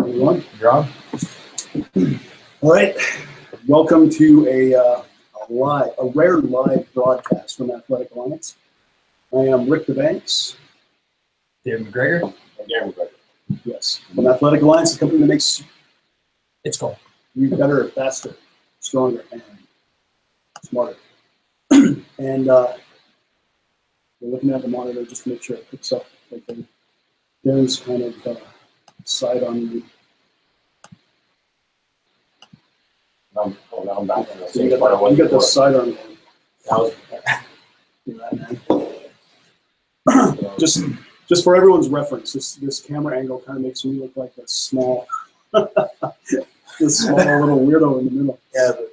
Everyone. You're on. All right. Welcome to a rare live broadcast from Athletic Alliance. I am Rick DeBanks. David McGregor. Darren. Yes. From Athletic Alliance, the company that makes It's cool. you better, faster, stronger, and smarter. And we're looking at the monitor just to make sure it picks up. Okay. Darren's kind of side on me. Now I'm back. So you got the side on me. Just for everyone's reference, this camera angle kind of makes me look like a small, this small little weirdo in the middle. Yeah, but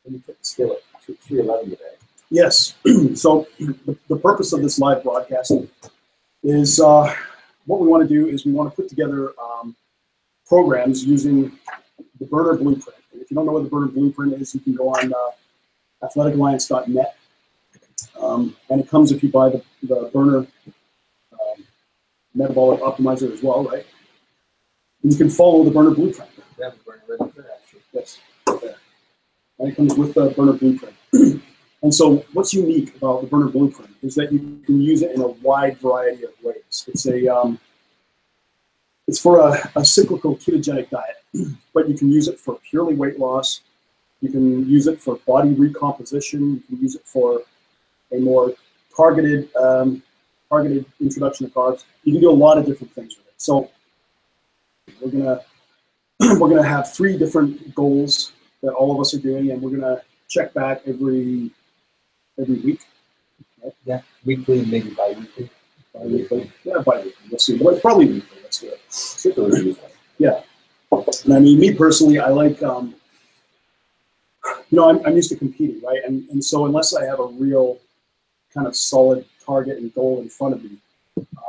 when you put the scale at 311 today. Yes. So the purpose of this live broadcast is what we want to do is we want to put together programs using the Burner Blueprint. And if you don't know what the Burner Blueprint is, you can go on athleticalliance.net. And it comes if you buy the Burner Metabolic Optimizer as well, right? And you can follow the Burner Blueprint. Yeah, the Burner right there, actually. Yes. There. And it comes with the Burner Blueprint. And so what's unique about the Burner Blueprint is that you can use it in a wide variety of ways. It's for a cyclical ketogenic diet, but you can use it for purely weight loss. You can use it for body recomposition. You can use it for a more targeted introduction to carbs. You can do a lot of different things with it. So we're gonna have 3 different goals that all of us are doing, and we're gonna check back every week. Right? Yeah, weekly, maybe bi-weekly. Bi-weekly. Yeah, bi-weekly. We'll see. Well, probably weekly. Let's do it. Yeah. And I mean, me personally, I like, I'm used to competing, right? And so unless I have a real kind of solid target and goal in front of me,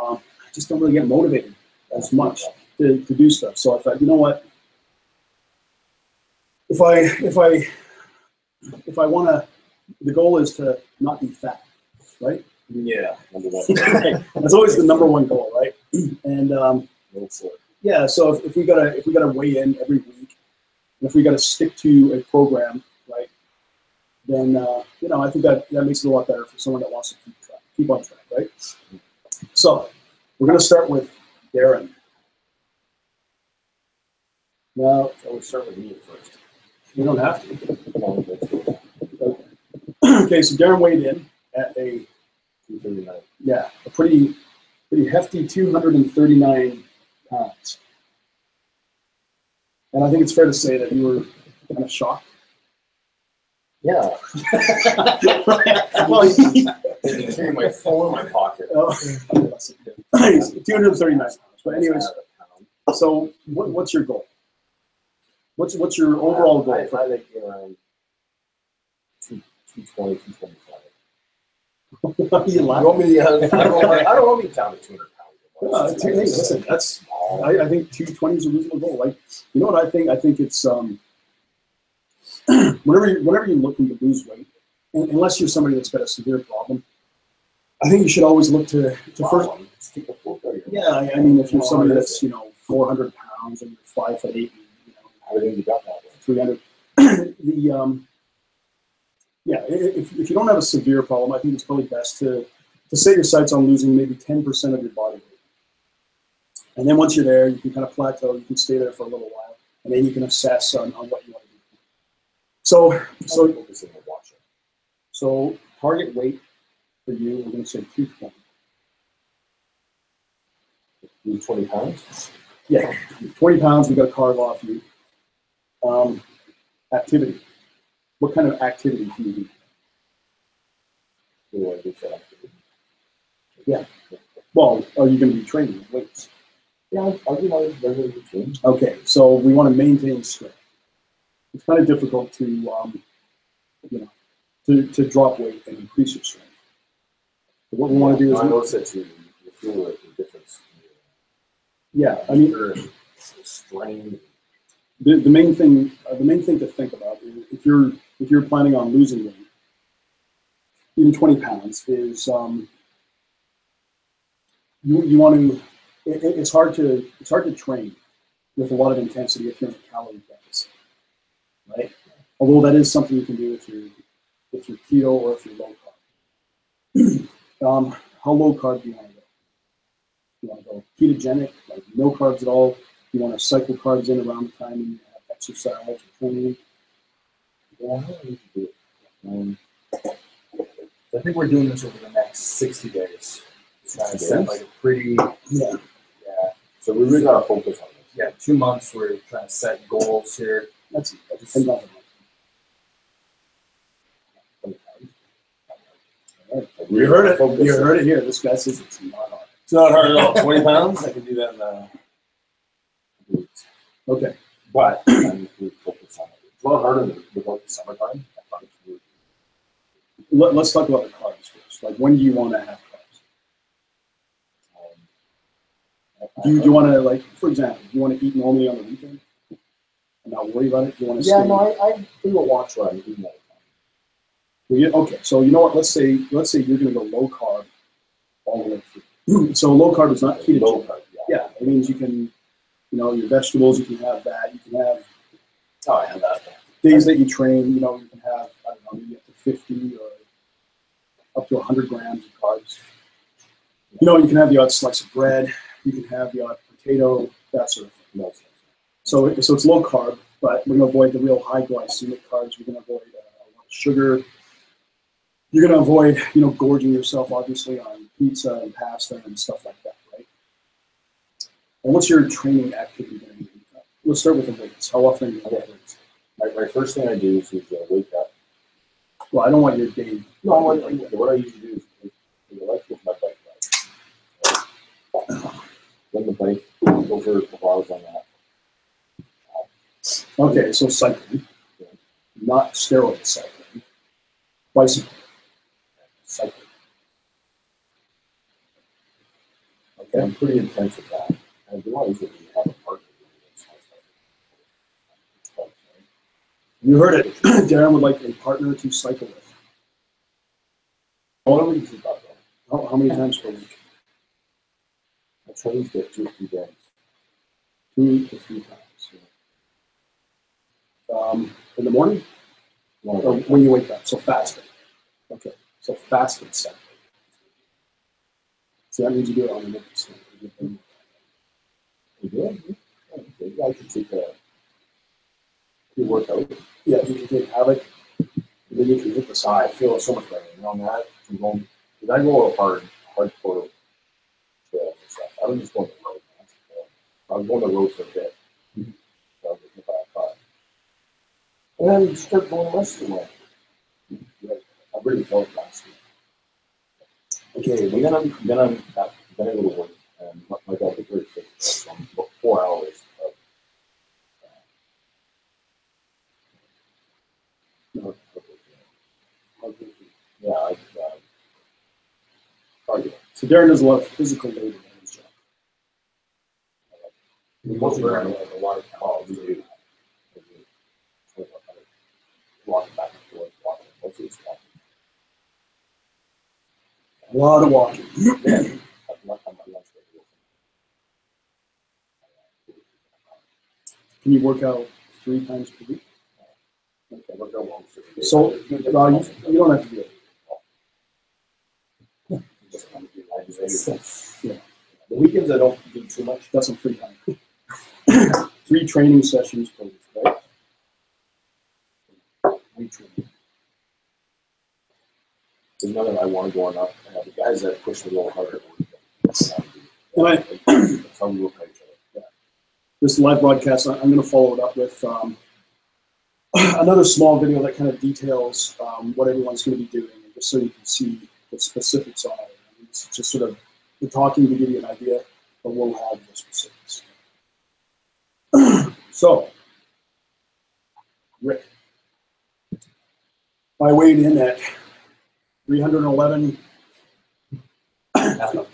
I just don't really get motivated as much to do stuff. So I thought, you know what? If I want to, the goal is to not be fat, right? Yeah, number one. That's always the number one goal, right? And yeah, so if we gotta weigh in every week, and if we gotta stick to a program, right? Then I think that makes it a lot better for someone that wants to keep on track, right? So we're gonna start with Darren. Now, we'll start with me first. you don't have to. Okay, so Darren weighed in at a 239. Yeah, a pretty hefty 239 pounds. And I think it's fair to say that you were kind of shocked. Yeah. Well, Carrying my phone in my pocket. 239 pounds. But anyways, so what's your goal? What's your overall goal? I like around 220, 225. You laugh. I don't want to be down to 200 pounds. Listen, that's I think 220 is a reasonable goal. Like, you know what I think? I think it's whenever you're looking to lose weight, unless you're somebody that's got a severe problem, I think you should always look to first. Yeah, I mean, if you're somebody that's 400 pounds and you're 5'8", everything you got that way. 300. If you don't have a severe problem, I think it's probably best to set your sights on losing maybe 10% of your body weight. And then once you're there, you can kind of plateau. You can stay there for a little while, and then you can assess on what you want to do. So target weight for you, we're going to say 220. 20 pounds? Yeah, 20 pounds. We got to carve off you. Activity. What kind of activity can you do? What do I do for activity? Yeah. Well, are you going to be training with weights? Yeah, I'll do my regular routine. Okay, so we want to maintain strength. It's kind of difficult to drop weight and increase your strength. But what we want to do is I notice that you feel the difference. Yeah, I mean, the strain. The main thing to think about is if you're planning on losing weight, even 20 pounds is you want to. It's hard to train with a lot of intensity if you're in a calorie deficit, right? Although that is something you can do if you're keto or if you're low carb. How low carb do you want to go? You want to go ketogenic, like no carbs at all? You want to cycle carbs in around the time you have exercise or training? Yeah, I don't need to do it. I think we're doing this over the next 60 days. Trying to 60 set days? like a pretty, Yeah. yeah, So we really got to focus on this. yeah, 2 months. We're trying to set goals here. That's another one. You heard it. Focus. You heard it here. This guy says it's not hard. It's not hard at all. 20 pounds, I can do that in a weeks. Okay. But I need to focus on it. It's a lot harder without the summertime. I find it's really, Let's talk about the carbs first. Like, when do you want to have carbs? Do you want to, like, for example, do you want to eat normally on the weekend and not worry about it? Do you want to yeah, stay? no, I do a watch where I'm eating all the time. Well, okay, so you know what? Let's say you're going to go low carb all the way through. So low carb is not ketogenic. Low carb, Yeah, it means you can, your vegetables. You can have that. You can have. Oh, I have that. Days that you train, you can have, I don't know, maybe up to 50 or up to 100 grams of carbs. You can have the odd slice of bread. You can have the odd potato, that sort of thing. No, So it's low carb, but we're going to avoid the real high glycemic carbs. We're going to avoid a lot of sugar. You're going to avoid, gorging yourself, obviously, on pizza and pasta and stuff like that, right? And what's your training activity going to be? Let's start with the weights. How often do you lift weights? My first thing I do is wake up. Well, I don't want your day. No, what I usually do is I like to with my bike ride. Then the bike, go for a couple hours on that. Okay, so cycling, not steroid cycling. Bicycle, cycling. Okay, I'm pretty intense with that. And do want to usually have a partner. You heard it. Darren would like a partner to cycle with. What do we usually talk about? How many times per week? I try to get 2 or 3 days. 2 to 3 times. Yeah. In the morning? Or when you wake up? So fasting. Okay. So fasted cycling. So that means you do it on an empty stomach. You do it? Okay. I could take a workout. Yeah, you can take Havoc, and then you can hit the I side. feel so much better on that. Because I go hardcore trails and stuff. I don't just go on the road. I'm going on the road for a bit. So I'll get the back car. And then start going the rest of the way. I really felt last week. Okay, then I'm going to go to work. And my dad was very fit. So I'm about 4 hours of yeah, cardio. So Darren does a lot of physical labor in his job. Mostly around a lot of calls. Walking back and forth, walking. Mostly it's walking. A lot of walking. Can you work out 3 times per week? Okay. So you don't have to do it. Yeah. The weekends I don't do too much. That's some free time. 3 training sessions per week, right? 3 training. There's none that I want to go on up. The guys that push me a little harder. And That's how we look at each other. Yeah. This live broadcast, I'm going to follow it up with another small video that kind of details what everyone's going to be doing, just so you can see the specifics on it. I mean, it's just sort of the talking to give you an idea, but we'll have the specifics. So, Rick, I weighed in at 311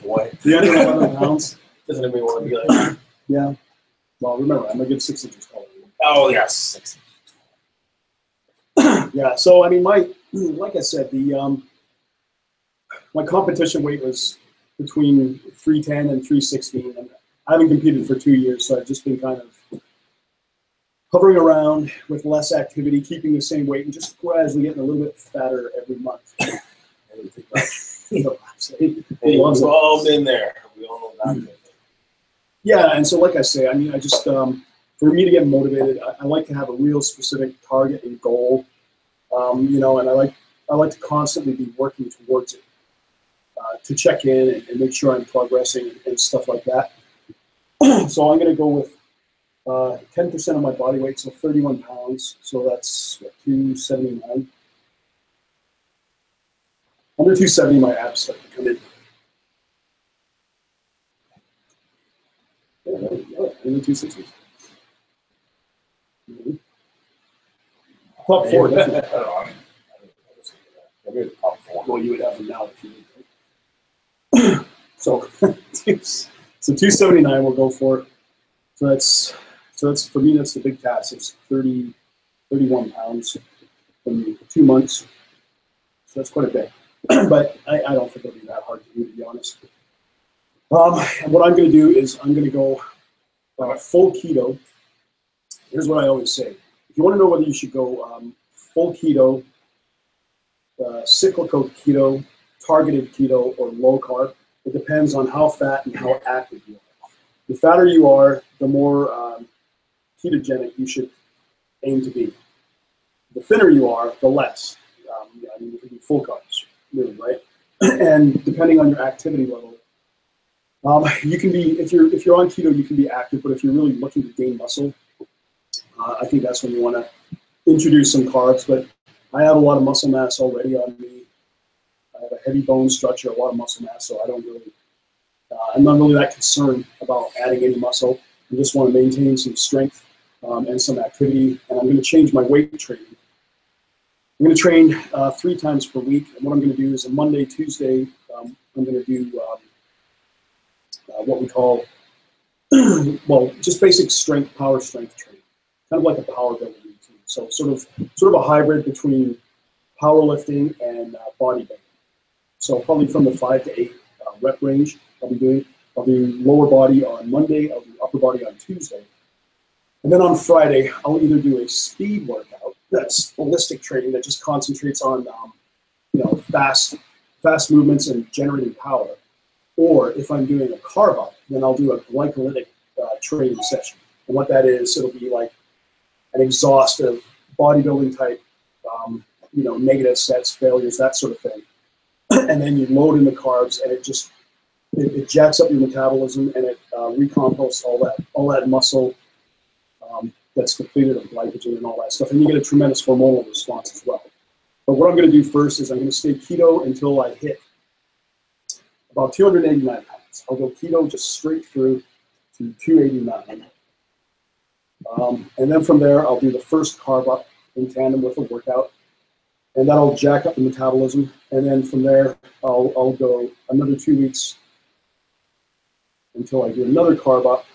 Boy. 311 pounds. Doesn't anybody want to be like that? Yeah. Well, remember, I'm a good 6 inches taller than you. Oh, yes. 6 Yeah, so I mean, like I said, my competition weight was between 310 and 316, and I haven't competed for 2 years, so I've just been kind of hovering around with less activity, keeping the same weight, and just gradually getting a little bit fatter every month. We've all been there. We all know that. Yeah, and so like I say, I mean, I just, for me to get motivated, I like to have a real specific target and goal, you know, and I like to constantly be working towards it, to check in and make sure I'm progressing and stuff like that. So I'm going to go with 10% of my body weight, so 31 pounds. So that's what, 279. Under 270, my abs start to come in. Yeah, there we go. In the 260s. Mm-hmm. Top four, definitely. Top four. Well, you would have them now if you need. So 279 we'll go for. So that's for me, that's the big task. It's 31 pounds in 2 months. So that's quite a bit. But I don't think it'll be that hard to do, to be honest. And what I'm going to do is I'm going to go full keto. Here's what I always say. If you want to know whether you should go full keto, cyclical keto, targeted keto, or low carb, it depends on how fat and how active you are. The fatter you are, the more ketogenic you should aim to be. The thinner you are, the less. I mean, you can be full carbs, really, right? And depending on your activity level, you can be, if you're on keto, you can be active, but if you're really looking to gain muscle, I think that's when you want to introduce some carbs. But I have a lot of muscle mass already on me. I have a heavy bone structure, a lot of muscle mass, so I don't really, I'm not really that concerned about adding any muscle. I just want to maintain some strength and some activity, and I'm going to change my weight training. I'm going to train 3 times per week, and what I'm going to do is on Monday, Tuesday, I'm going to do what we call, well, just basic strength, power strength training, kind of like a power building routine. So sort of a hybrid between powerlifting and bodybuilding. So probably from the 5 to 8 rep range I'll be doing. I'll do lower body on Monday, I'll do upper body on Tuesday. And then on Friday, I'll either do a speed workout, that's holistic training that just concentrates on fast movements and generating power. Or if I'm doing a carb up, then I'll do a glycolytic training session. And what that is, it'll be like an exhaustive bodybuilding type, negative sets, failures, that sort of thing. And then you load in the carbs, and it jacks up your metabolism, and it recomposts all that muscle that's depleted of glycogen and all that stuff. And you get a tremendous hormonal response as well. But what I'm going to do first is I'm going to stay keto until I hit about 289 pounds. I'll go keto just straight through to 289. And then from there, I'll do the first carb up in tandem with a workout. And that'll jack up the metabolism. And then from there, I'll go another 2 weeks until I do another carb up.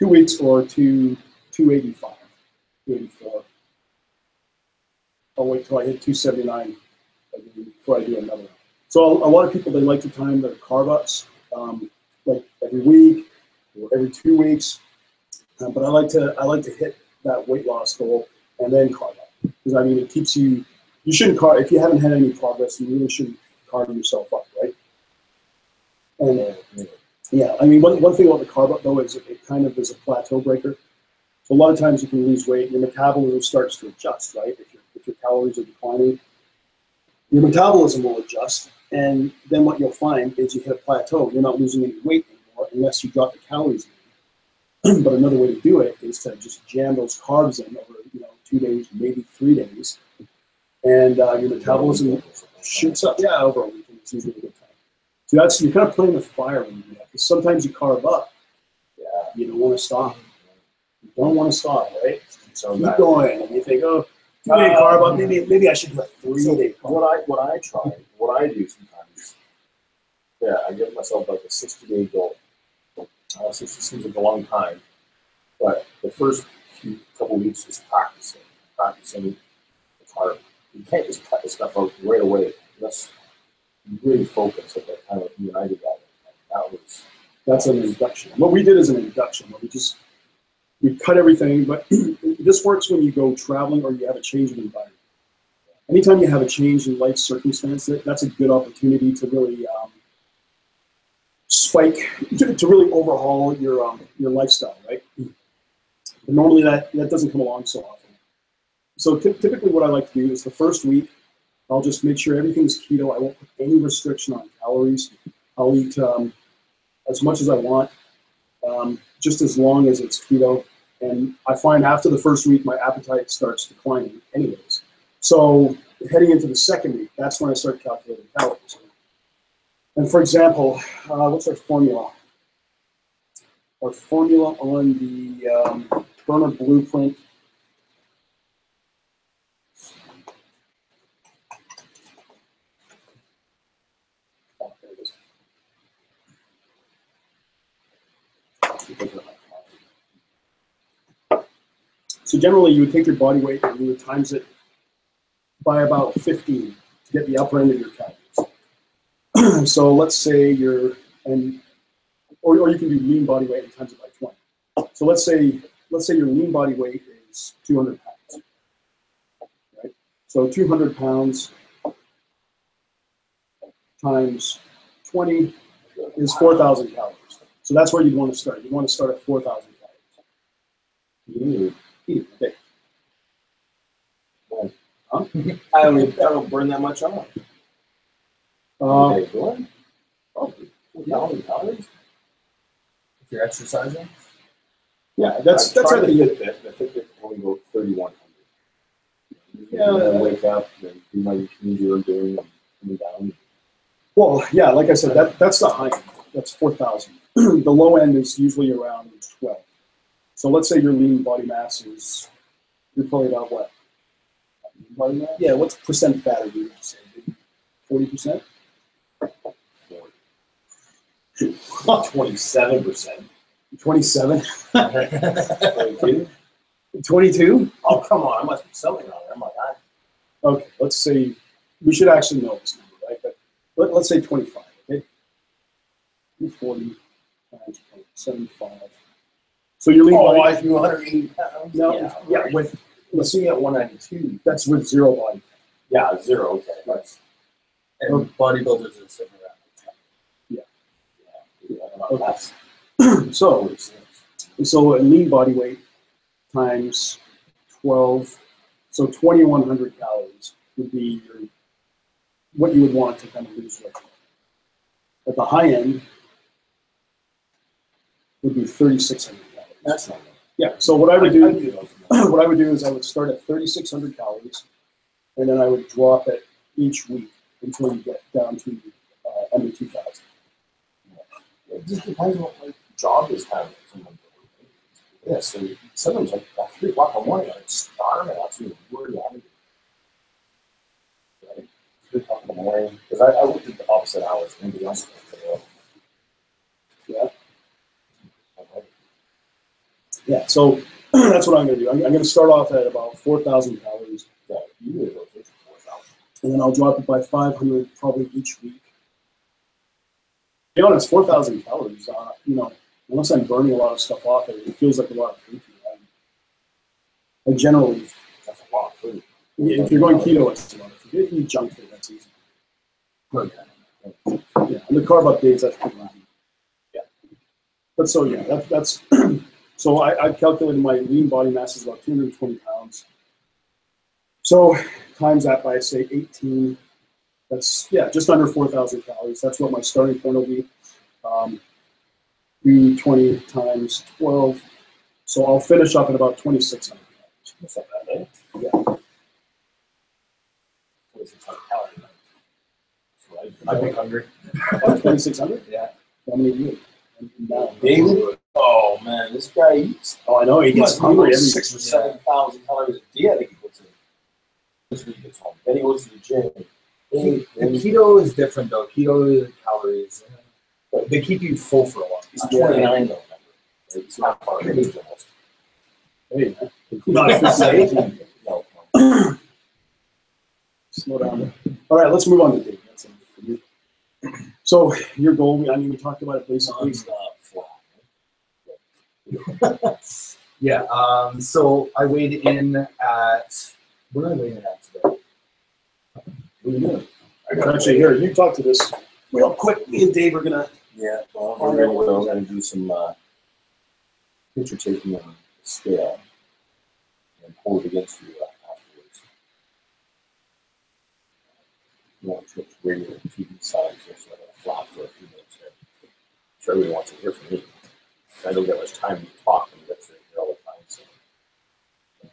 2 weeks or to 285, 284. I'll wait till I hit 279 before I do another one. So a lot of people, they like to time their carb ups like every week or every 2 weeks. But I like to hit that weight loss goal and then carb up. Because I mean, it keeps you shouldn't carb, if you haven't had any progress, you really shouldn't carb yourself up, right? And yeah, I mean, one thing about the carb up though is it kind of is a plateau breaker. So a lot of times you can lose weight, your metabolism starts to adjust, right? If your calories are declining, your metabolism will adjust, and then what you'll find is you hit a plateau. You're not losing any weight anymore unless you drop the calories in. But another way to do it is to just jam those carbs in over 2 days, maybe 3 days, and your metabolism shoots up. Yeah, over a weekend it's usually a good time. So you're kind of playing with fire when you do that, because sometimes you carb up, you don't want to stop. You don't want to stop, right? So keep going, and you think, oh, 2-day carb up, maybe I should do a 3-day carb. What I do sometimes, I give myself like a 60-day goal. 60 seems like a long time, but the first couple weeks is practicing the carb. You can't just cut this stuff out right away unless you really focus. Like that kind of you and I did that. That's an induction. What we did is an induction. Where we cut everything, but the this works when you go traveling or you have a change of environment. Anytime you have a change in life circumstance, that's a good opportunity to really to really overhaul your lifestyle, right? But normally that doesn't come along so often. So typically what I like to do is the first week, I'll just make sure everything's keto. I won't put any restriction on calories. I'll eat as much as I want, just as long as it's keto. And I find after the first week, my appetite starts declining anyways. So heading into the second week, that's when I start calculating calories. And for example, what's our formula? Our formula on the burner blueprint. Oh, there it is. So generally, you would take your body weight and you would times it by about 15 to get the upper end of your calories. So let's say or you can do lean body weight and times it by 20. So let's say your lean body weight is 200 pounds, right? So 200 pounds times 20 is 4,000 calories. So that's where you'd want to start. You want to start at 4,000 calories. Eat it a day. Huh? I don't burn that much off. Probably 4,000 calories. If you're exercising. Yeah, that's at the Fitbit. The Fitbit only goes 3,100. Yeah, wake up, then do my routines you're doing, and coming down. Well, yeah, like I said, that's the high end. That's 4,000. The low end is usually around 12. So let's say your lean body mass is, you're probably about what? Body mass? Yeah, what's percent fat are you say? 40%? 27%. 27? 22? 22? Oh, come on. I must be something on there. I'm like, okay, let's say, we should actually know this number, right? But let's say 25, okay? 40 times 0.75. So you're lean body. I do 180 pounds. No, yeah, with, let's see at 192. That's with zero body fat. Yeah, zero. Okay, that's. And bodybuilders are sitting around. Okay. So a lean body weight times 12, so 2,100 calories would be what you would want to kind of lose weight. At the high end would be 3,600 calories. That's not bad. Yeah. So what I would do, what I would do is I would start at 3,600 calories, and then I would drop it each week until you get down to under 2,000. It just depends on what my job is kind of. Yeah, so sometimes like at 3 o'clock in the morning, I'm starving. I'm actually worried about it. Right? 3 o'clock in the morning, because I work at the opposite hours than anybody else. Yeah. Yeah, so that's what I'm going to do. I'm going to start off at about 4,000 calories. Yeah, you would go for 4,000. And then I'll drop it by 500 probably each week. To be honest, 4,000 calories, unless I'm burning a lot of stuff off, it feels like a lot of food to me. I generally, that's a lot of food. If you're going keto, it's a lot of food. If you eat junk food, that's easy. Okay. Yeah, and the carb up days, that's pretty easy. Yeah. But so, yeah, that's so I've calculated my lean body mass is about 220 pounds. So times that by, say, 18, that's, yeah, just under 4,000 calories. That's what my starting point will be. Do 20 times 12. So I'll finish up at about 2,600 calories. That's not bad, eh? Yeah. 2,600 calories. I'd be hungry. 2,600? Yeah. How many do you eat? Daily? Oh, man, this guy eats. Oh, I know. He gets hungry every 6,000 or 7,000 calories a day. I think he puts in. This week gets home. Then he goes to the gym. The keto is different, though. Keto calories, they keep you full for a while. He's 29, though, remember. It's not far from age almost. Hey, man. Not 17. No. Slow down. All right, let's move on to Dave. That's enough for you. So your goal, we talked about it basically. Yeah. So I weighed in at, what did I weigh in at today? What are you doing? Actually, here, you talk to this real quick. Me and Dave are gonna. Yeah, well, we're going to do some picture taking on the scale and hold it against you afterwards. You want to radio and TV size just like a flop for a few minutes here. I'm sure everyone wants to hear from me. I don't get much time to talk when you get to hear all the time, so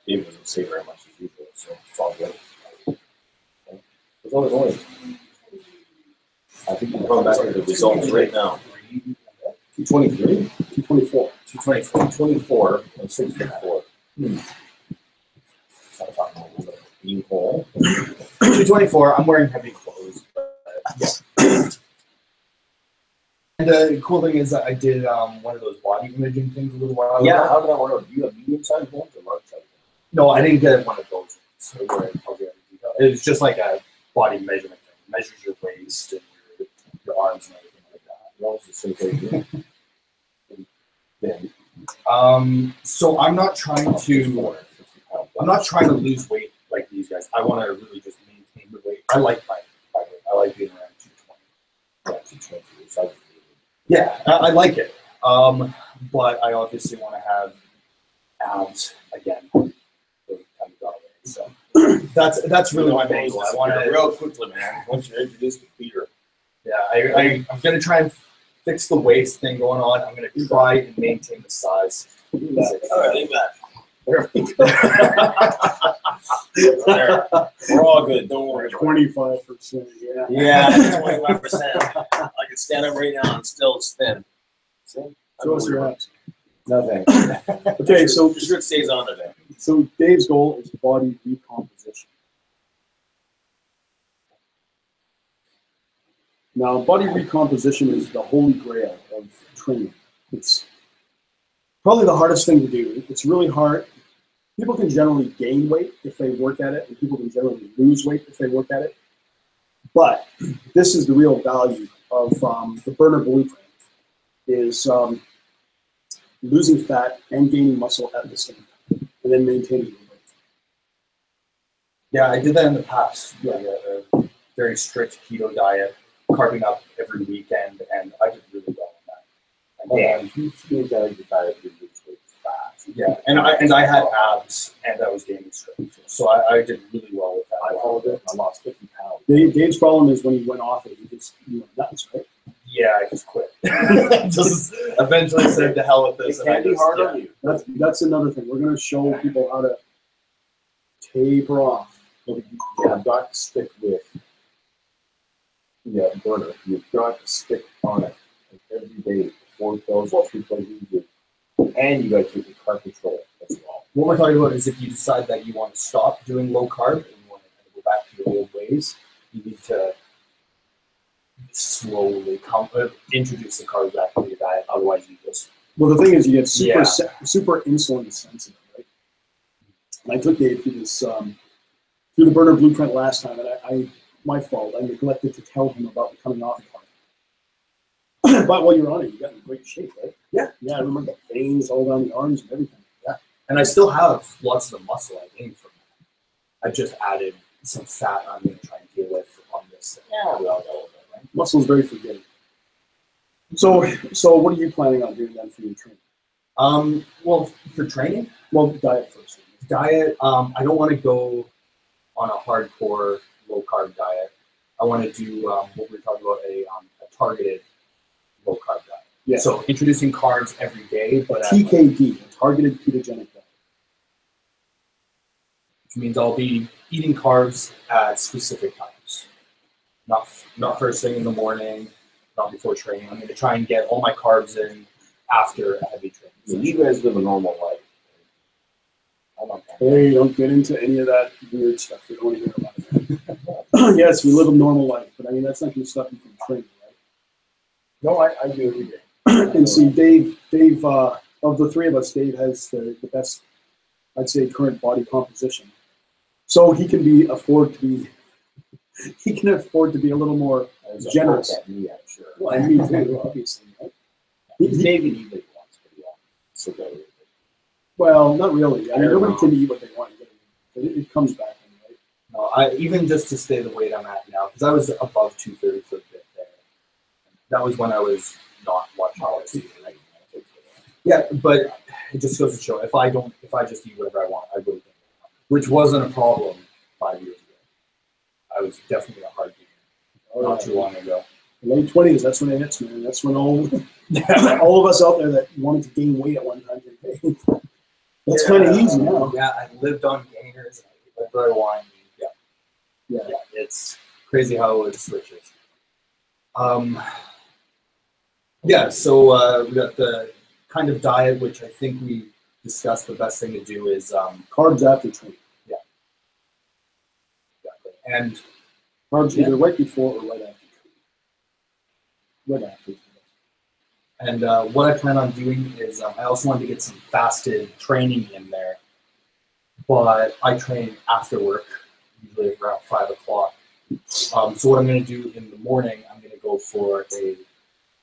Dave doesn't say very much as usual, so it's all good. Okay. There's all the noise. I think we're going back to the results right now. 223? 224. 224 and 654. I'm talking about a bean hole. 224. I'm wearing heavy clothes. But, yeah. And the cool thing is that I did one of those body imaging things a little while ago. Yeah, how did that work out? Do you have medium-sized ones or large-sized ones? No, I didn't get one of those. So where it tells you every detail. It was just like a body measurement thing. It measures your waist and your arms and everything like that. What was the same thing? So I'm not trying to lose weight like these guys. I want to really just maintain the weight. I like my weight. I like being around 220. Yeah, I like it. But I obviously want to have abs again. So that's really my main goal. I want to real quickly, man. Once you're introduced to Peter. Yeah, I'm gonna try and fix the waist thing going on. I'm gonna try and maintain the size. All right, lean back. There we go. There. We're all good. Don't worry. 25%. Yeah. Yeah, 25%. I can stand up right now and still spin. See? Show us your abs. Nothing. Okay, so just it stays on today. So Dave's goal is body recomposition. Now, body recomposition is the holy grail of training. It's probably the hardest thing to do. It's really hard. People can generally gain weight if they work at it, and people can generally lose weight if they work at it. But this is the real value of the burner blueprint, is losing fat and gaining muscle at the same time, and then maintaining your weight. Yeah, I did that in the past. Yeah, a very strict keto diet, carving up every weekend, and I did really well on that. And you feel that your diet is fast. Yeah, and I had abs, and I was gaining strength, so I did really well with that. I followed it. I lost 50 pounds. Dave's problem is when he went off it, he just went nuts, right? Yeah, I just quit. Just eventually said to hell with this. It can be hard on you. That's another thing. We're going to show people how to taper off. You have got to stick with burner. You've got to stick on it every day. 4 pills, 2 pills a day. And you got to take the carb control as well. What we're talking about is if you decide that you want to stop doing low carb and you want to go back to your old ways, you need to slowly introduce the carbs back into your diet. Otherwise, you just... Well, the thing is, you get super insulin sensitive, right? And I took Dave through this through the burner blueprint last time, and my fault. I neglected to tell him about the coming off part. But while you're on it, you got in great shape, right? Yeah. Yeah, I remember the veins all down the arms and everything. Yeah. And I still have lots of the muscle I gained from that. I just added some fat I'm going to try and deal with on this. Yeah, we all got a little bit, right? Muscle is very forgiving. So what are you planning on doing then for your training? Well, for training? Well, diet first. Diet, I don't want to go on a hardcore low-carb diet. I want to do what we were talking about, a targeted low-carb diet. Yeah. So introducing carbs every day, but TKD, targeted ketogenic diet. Which means I'll be eating carbs at specific times. Not first thing in the morning, not before training. I'm going to try and get all my carbs in after a heavy training. So you guys live a normal life. Hey, don't get into any of that weird stuff. We don't want to hear about it. Yes, we live a normal life, but I mean, that's not going to stop you from training, right? No, I do every day. And see, Dave, of the three of us, Dave has the best, I'd say, current body composition. So he can afford to be a little more generous. Me, I'm sure. Well, and me too, obviously. Right? Maybe he wants, but yeah. So Well, not really. I mean, don't nobody know. can eat what they want to get. It comes back anyway. No, even just to stay the weight I'm at now, because I was above 230 for a bit there. That was when I was not watching RC. Right? Yeah, but it just goes to show if I just eat whatever I want, I would have been, which wasn't a problem 5 years ago. I was definitely a hard gainer not too long ago. Late 20s, that's when it hits, man. That's when all of us out there that wanted to gain weight at one time, hey, that's kind of easy now. Yeah, I lived on gainers and I ate whatever I want. Yeah, it's crazy how it switches. Yeah, so we got the kind of diet, which I think we discussed. The best thing to do is Carbs after training. Yeah, exactly. And carbs either right before or right after training. Right after. And what I plan on doing is I also wanted to get some fasted training in there, but I train after work, usually around 5 o'clock. So what I'm going to do in the morning, I'm going to go for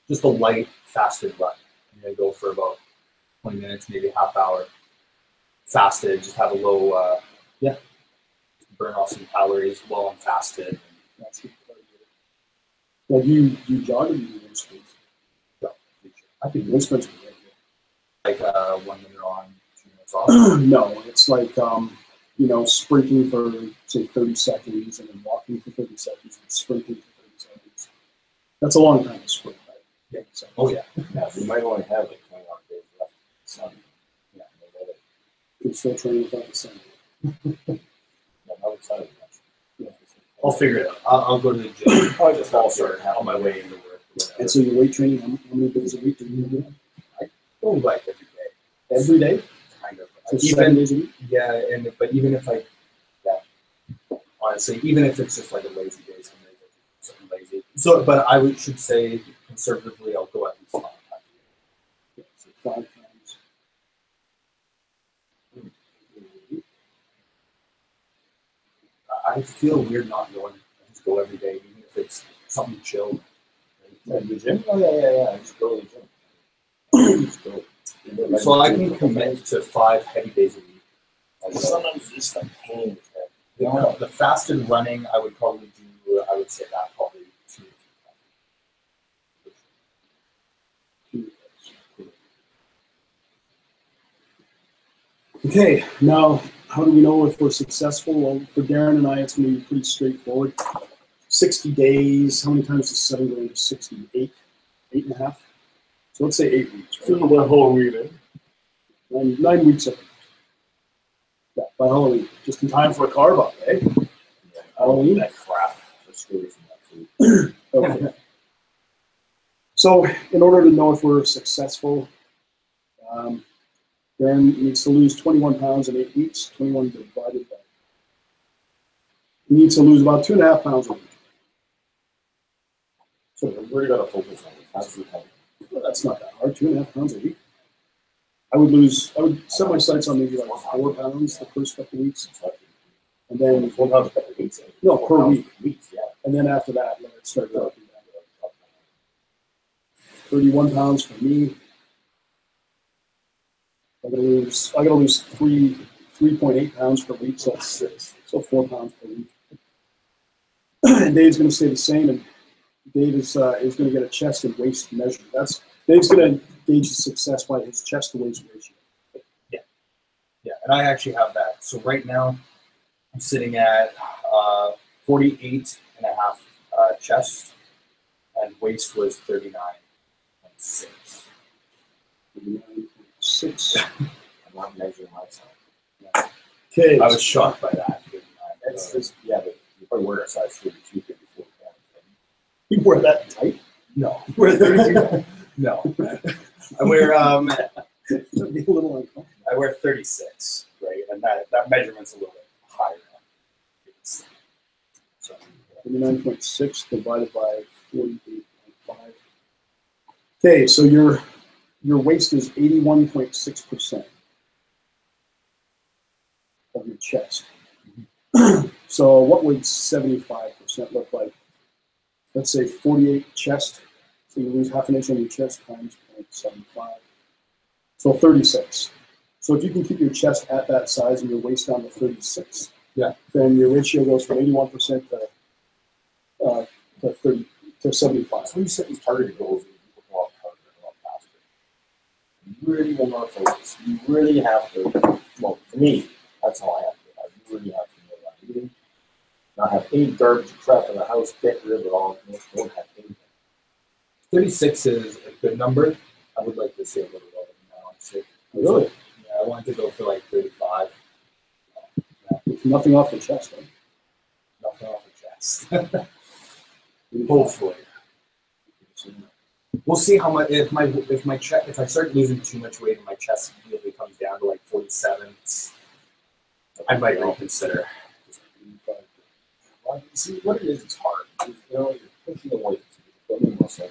just a light fasted run. I'm going to go for about 20 minutes, maybe half hour, fasted, just have a low, just burn off some calories while I'm fasted. That's good. Now, do you jog or do you do wind sprints? I think wind sprints are great. Like 1 minute on, 2 minutes off? No, it's like, sprinting for, say, 30 seconds and then walking for 30 seconds and sprinting for 30 seconds. That's a long time to sprint, right? Yeah. Oh, yeah. Yeah, we might only have like 20 hour days left. Sun. Yeah, You're still training without the sun. I'm excited. I'll figure it out. I'll go to the gym. I'll just also on my way into work. And so your weight training, how many days a week do you do? Go like every day. Every day? Kind of. So 7 days a week? Yeah, but even if honestly, even if it's just like a lazy day, something lazy. So, but I should say conservatively, I'll go at least 5 times a week. So 5 times. I feel weird not going. I just go every day, even if it's something chill. The gym? Oh, yeah. I just go to the gym. Just go. So I can commit to 5 heavy days a week. Sometimes it's just a pain. The fasted running, I would probably do, I would say that probably 2 times. Okay, now how do we know if we're successful? Well, for Darren and I, it's going to be pretty straightforward. 60 days, how many times is 7 going to 60? 8? 8.5? So let's say 8 weeks. Right? So the whole week, eh? 9 weeks of it. Yeah, by Halloween. Just in time for a carb up, eh? Yeah, Halloween? that crap. Just go from that food. Okay. So in order to know if we're successful, Darren needs to lose 21 pounds in 8 weeks, 21 divided by. He needs to lose about 2.5 pounds a week. So we really got to focus on it. That's the heavy. Well, that's not that hard, 2.5 pounds a week. I would set my sights on maybe like 4 pounds the first couple of weeks. And then 4 pounds a couple of weeks. No, per week. Weeks, yeah. And then after that, let it start dropping down. 31 pounds for me. I gotta lose 3.8 pounds per week, so that's 6. So 4 pounds per week. And Dave's gonna stay the same, and Dave is gonna get a chest and waist measure. Dave's gonna gauge his success by his chest to waist ratio. Yeah, and I actually have that. So right now, I'm sitting at 48.5 chest, and waist was 39.6. 39.6. I'm not measuring myself. Okay. I was shocked by that. That's just, yeah, but you probably wear a size 32, 54 pounds. You wear that tight? No. You wear 32? No. I wear It'd be a little uncomfortable. I wear 36, right? And that measurement's a little bit higher. So, 39.6 divided by 48.5. Okay, so your waist is 81.6% of your chest. So what would 75% look like? Let's say 48 chest. So you lose half an inch on your chest times 0.75. So 36. So if you can keep your chest at that size and your waist down to 36, Yeah. then your ratio goes from 81% to 30 to 75. So when you set these targeted goals, you go out harder and a lot faster. You really will not focus. You really have to, well, for me, that's how I have to. I really have to know what I'm eating. Not have any garbage crap in the house, get rid of it all, don't have anything. 36 is a good number. I would like to see a little lower than that, honestly. Really? Yeah, I wanted to go for like 35. With nothing off the chest, right? Nothing off the chest. Hopefully. We'll see how much if I start losing too much weight and my chest immediately comes down to like 47, I might reconsider. Well, see, what it is, it's hard. You know, you're pushing the weight. Building muscle,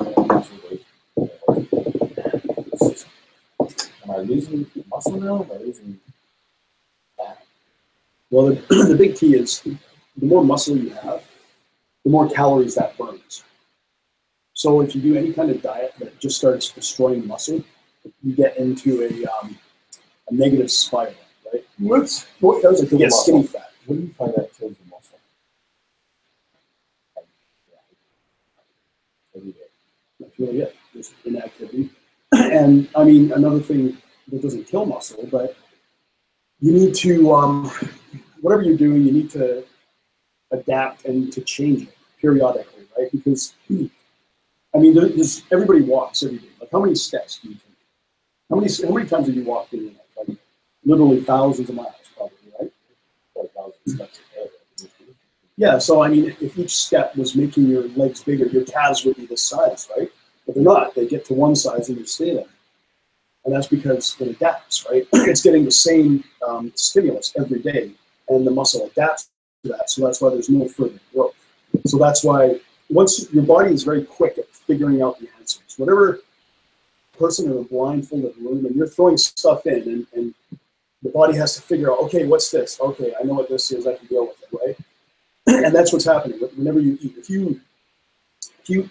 am I losing muscle now? Am I losing fat? Well, the big key is the more muscle you have, the more calories that burns. So if you do any kind of diet that just starts destroying muscle, you get into a negative spiral, right? What does it? You get skinny fat. What do you find that kills the muscle? Every day. That's really it. Just inactivity. And I mean, another thing that doesn't kill muscle, but you need to, whatever you're doing, you need to adapt and to change it periodically, right? Because, I mean, there's everybody walks every day. Like, how many steps do you take? How many times have you walked in your life? Like, literally thousands of miles, probably, right? 1,000 steps a day. Yeah, so I mean, if each step was making your legs bigger, your calves would be this size, right? But they're not. They get to one size and they stay there. And that's because it adapts, right? It's getting the same stimulus every day, and the muscle adapts to that. So that's why there's no further growth. So that's why once your body is very quick at figuring out the answers. Whatever person in a blindfolded room, and you're throwing stuff in, and the body has to figure out, okay, what's this? Okay, I know what this is. I can deal with it, right? And that's what's happening whenever you eat. If you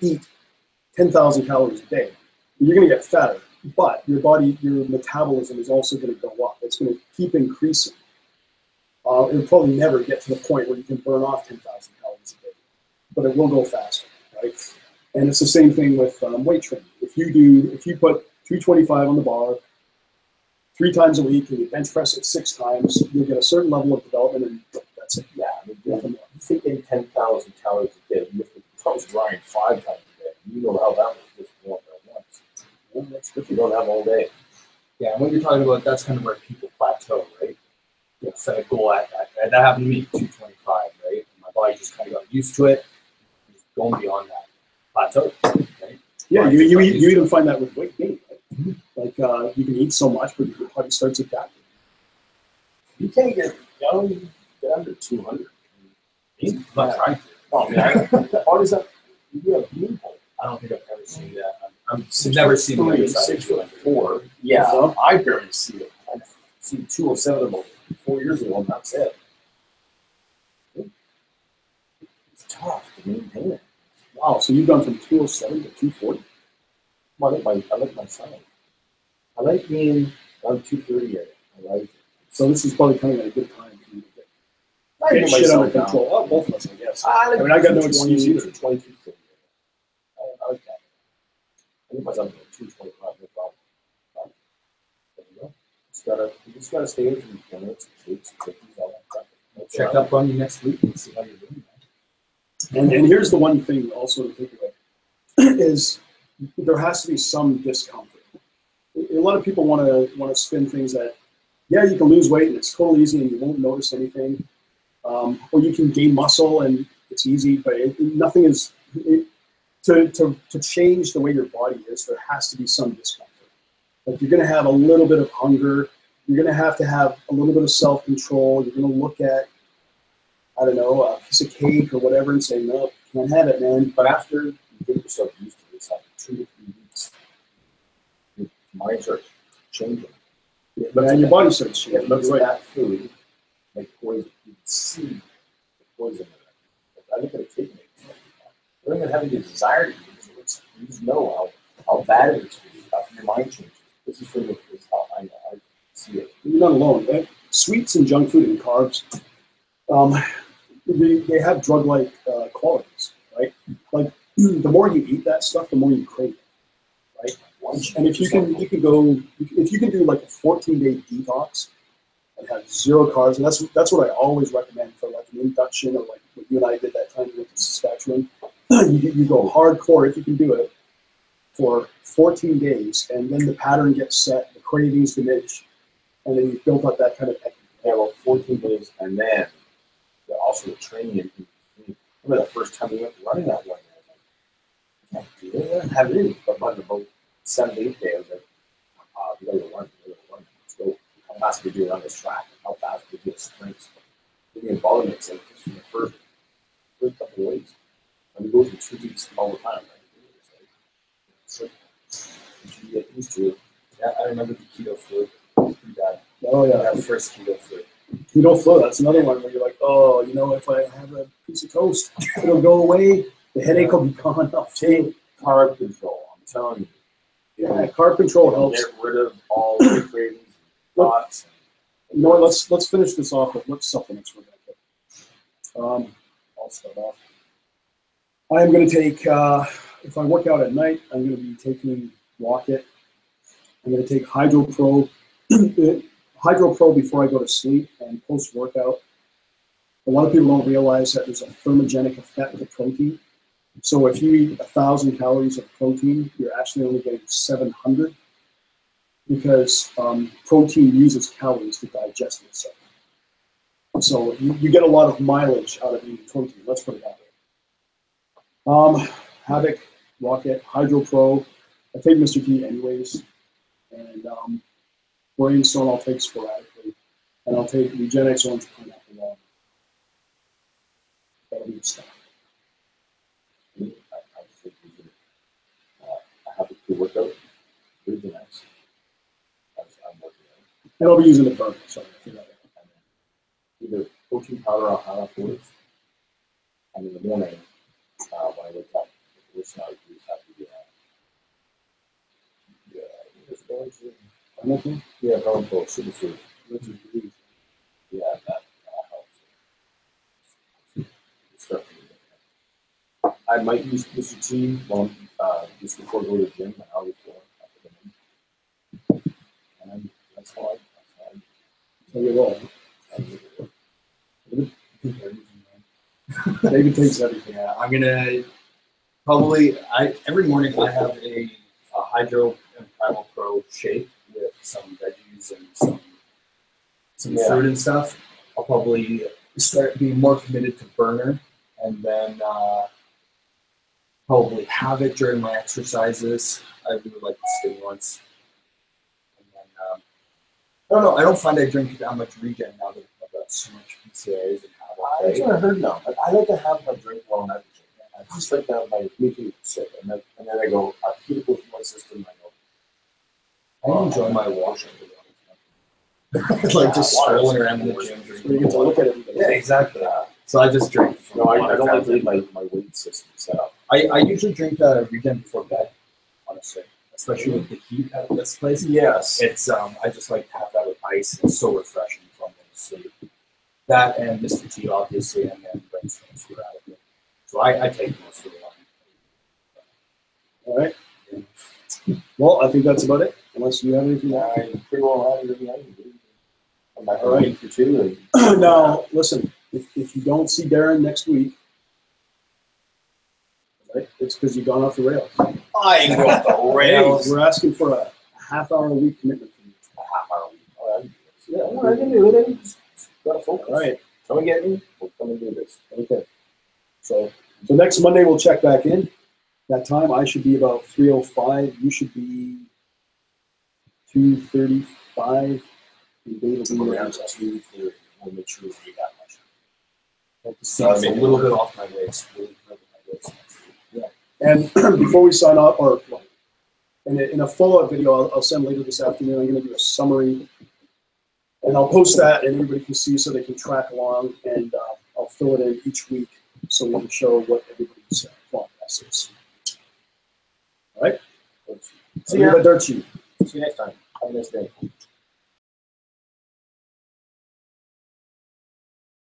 eat 10,000 calories a day, you're going to get fatter, but your metabolism is also going to go up. It's going to keep increasing. It'll probably never get to the point where you can burn off 10,000 calories a day, but it will go faster, right? And it's the same thing with weight training. If you put 225 on the bar 3 times a week and you bench press it 6 times, you'll get a certain level of development, and that's it. Yeah, I mean, you think in 10,000 calories a day, you have to, if I was Ryan 5 times a day, you know how that was just going at once. Well, that's good if you don't have all day. Yeah, and what you're talking about, that's kind of where people plateau, right? You set a goal at that happened to me, 225, right? And my body just kind of got used to it. Just going beyond that plateau, right? Yeah, you even find that with weight gain, right? Mm-hmm. Like you can eat so much, but your body starts adapting. You can't get under 200. I'm not trying to. Oh, man. How does that? You have bean pole. I don't think I've ever seen that. I've never seen the other side. 6'4". Yeah, I barely see it. I've seen 207 about 4 years ago, and that's it. It's tough to maintain it. Wow, so you've gone from 207 to 240? I like my size. I like being around 230 area. I like it. So this is probably coming at a good time for you to I get shit under control. Oh, both of us, I guess. I mean, I got no excuse either. 22. I like that. I think myself at 225, no problem. There you go. You just gotta stay away from donuts, cakes, cookies, all that stuff. I'll check up on you next week and see how you're doing. And here's the one thing also to take away is there has to be some discomfort. A lot of people want to spin things that, yeah, you can lose weight and it's totally easy and you won't notice anything, or you can gain muscle and it's easy, but nothing is. To change the way your body is, there has to be some discomfort. Like you're going to have a little bit of hunger. You're going to have a little bit of self-control. You're going to look at, I don't know, a piece of cake or whatever and say, no, can't have it, man. But after you get yourself used to this, after 2 to 3 weeks, your mind starts changing. And your body starts changing. It looks like that food like poison. You can see the poison in it. I look at a kid making it. They're not even having the desire to use it. You just know how bad it is for you after your mind changes. This is how I know. I see it. you're not alone. Sweets and junk food and carbs, they have drug-like qualities, right? Like the more you eat that stuff, the more you crave it, right? And if you can do like a 14-day detox and have 0 carbs, and that's what I always recommend for like an induction, or like what you and I did that time we went to Saskatchewan. You go hardcore if you can do it for 14 days, and then the pattern gets set, the cravings diminish, and then you've built up that kind of technique. Yeah, well, 14 days, and then also the training. Remember the first time we went running that one day, I was like, I didn't have it in me, but by about 7 to 8 days, I was like, we gotta go run, let's go. How fast can we do it on this track? How fast can we get sprints? The embodiments, like just from the first couple of weeks. And we go through 2 weeks all the time, right? It's like, you get used to it. Yeah, I remember the keto flu. Oh yeah, that first keto flu. Keto flow, that's another one where you're like, oh, you know, if I have a piece of toast, it'll go away. The headache will be gone. I'll take carb control. I'm telling you. Yeah, carb control helps. Get rid of all the cravings, thoughts. You know what? Let's finish this off with what supplements we're going to take. I'll start off. I am going to take, if I work out at night, I'm going to be taking Rocket. I'm going to take Hydro Pro. Hydro Pro before I go to sleep and post-workout. A lot of people don't realize that there's a thermogenic effect to protein. So if you eat 1,000 calories of protein, you're actually only getting 700 because protein uses calories to digest itself. So you get a lot of mileage out of eating protein. Let's put it that way. Havoc, Rocket, Hydro Pro. I take Mr. T anyways. And Brainstone I'll take sporadically. And I'll take Regenex Orange Pineapple Water. That'll be the stuff. I have a pre-workout, Regenex. I'm working on. And I'll be using the burn. Sorry, I forgot that. Either protein powder I'll have afterwards, and in the morning, when I wake up, it's not use have to yeah, powerful superfood. Yeah, that helps. Start I might use Mr. T just before I go to the gym, an hour before I put them in. And that's how So you roll. David takes everything. Yeah, I'm gonna probably. Every morning I have a Hydro and Primal Pro shake with some veggies and some fruit and stuff. I'll probably start being more committed to burner, and then probably have it during my exercises. I really like the stimulants. And then I don't know. I don't find I drink that much regen now that I've got so much PCAs and have. That's what I heard now. I like to have my drink while I'm at the gym. I just like to have my meeting sick, and then I go, I feel good for my system. I enjoy my washing. Like just strolling around in the gym. So you get to look at it. Yeah, exactly. So I just drink. No, I don't like to leave my weight system set up. I usually drink Regen before bed, honestly, especially with the heat at this place. Yes. It's I just like to have that with ice. It's so refreshing from going to sleep. That and Mr. T, obviously, and then Brainstorm sporadically. So I take most of the line. All right. Well, I think that's about it. Unless you have anything. I pretty well have everything. I'm back all right for 2. Now, listen. If you don't see Darren next week, right, it's because you've gone off the rails. I ain't going off the rails. Hey, we're asking for a half-hour a week commitment from you. A half-hour a week. All right. Yeah, all right, I can do it. Just gotta focus. All right. Come and get me. We'll come and do this. Okay. So next Monday we'll check back in. That time I should be about 3:05. You should be 2:35. And Dave will be around 2:30. We'll make sure we do that much. It's a little bit off my waist. Yeah. And before we sign off, or in a follow-up video I'll send later this afternoon, I'm going to do a summary, and I'll post that, and everybody can see so they can track along, and I'll fill it in each week so we can show what everybody's progress is. All right? See you. See you next time. Have a nice day.